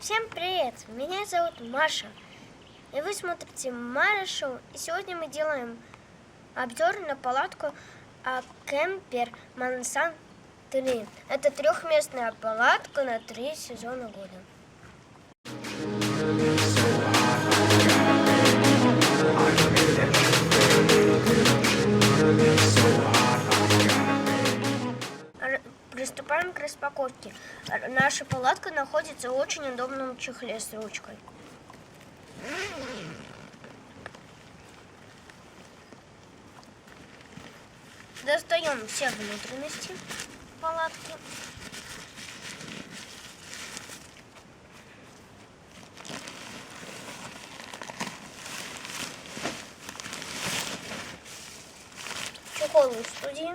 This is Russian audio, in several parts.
Всем привет! Меня зовут Маша. И вы смотрите Мара Шоу. И сегодня мы делаем обзор на палатку Кемпер Мансан 3. Это трехместная палатка на 3 сезона года. Приступаем к распаковке. Наша палатка находится в очень удобном чехле с ручкой. Достаем все внутренности палатки. Чехол из студии.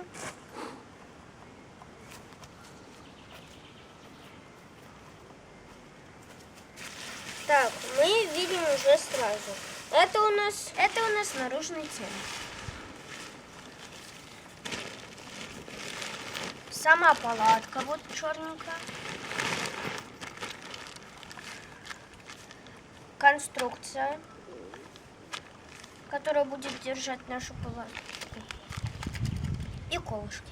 Так, мы видим уже сразу. Это у нас наружный цвет. Сама палатка вот черненькая. Конструкция, которая будет держать нашу палатку. И колышки.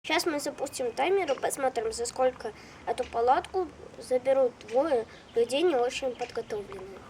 Сейчас мы запустим таймер и посмотрим, за сколько эту палатку заберут двое людей, не очень подготовленных.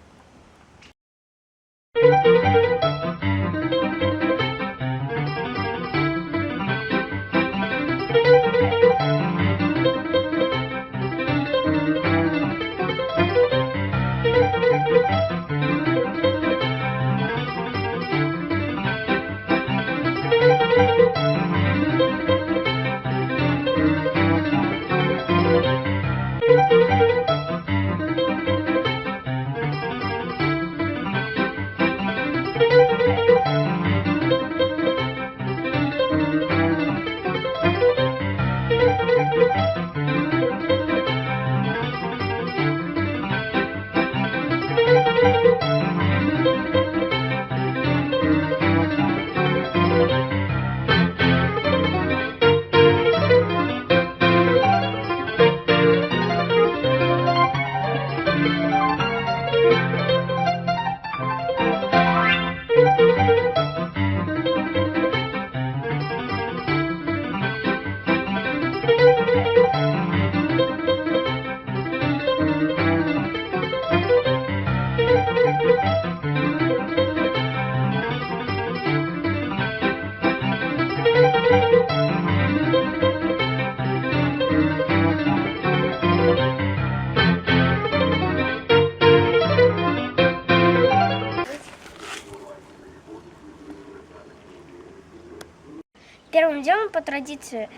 Первым делом, по традиции,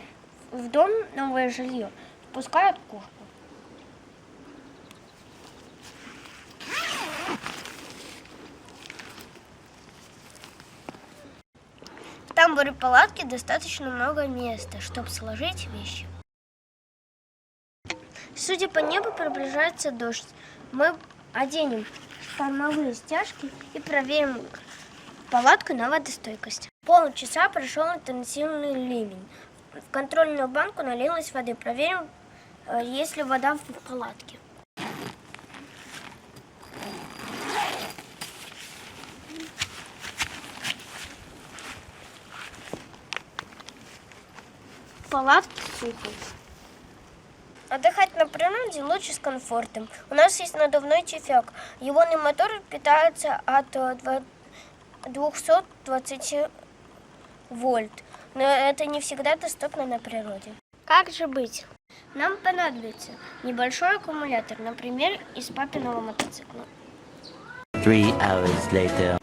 в дом новое жилье впускают кошку. В тамбуре палатки достаточно много места, чтобы сложить вещи. Судя по небу, приближается дождь. Мы оденем штормовые стяжки и проверим палатку на водостойкость. Полчаса прошел интенсивный ливень. В контрольную банку налилась воды. Проверим, есть ли вода в палатке. В палатке сухо. Отдыхать на природе лучше с комфортом. У нас есть надувной тюфяк. Его мотор питается от 220 вольт, но это не всегда доступно на природе. Как же быть? Нам понадобится небольшой аккумулятор, например, из папиного мотоцикла. 3 hours later.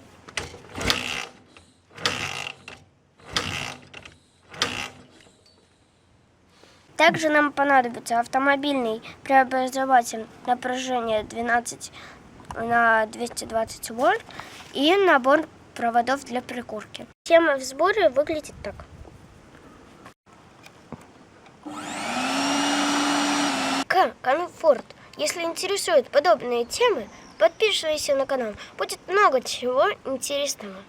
Также нам понадобится автомобильный преобразователь напряжения 12 на 220 вольт и набор проводов для прикурки. Схема в сборе выглядит так. Комфорт. Если интересуют подобные темы, подписывайся на канал. Будет много чего интересного.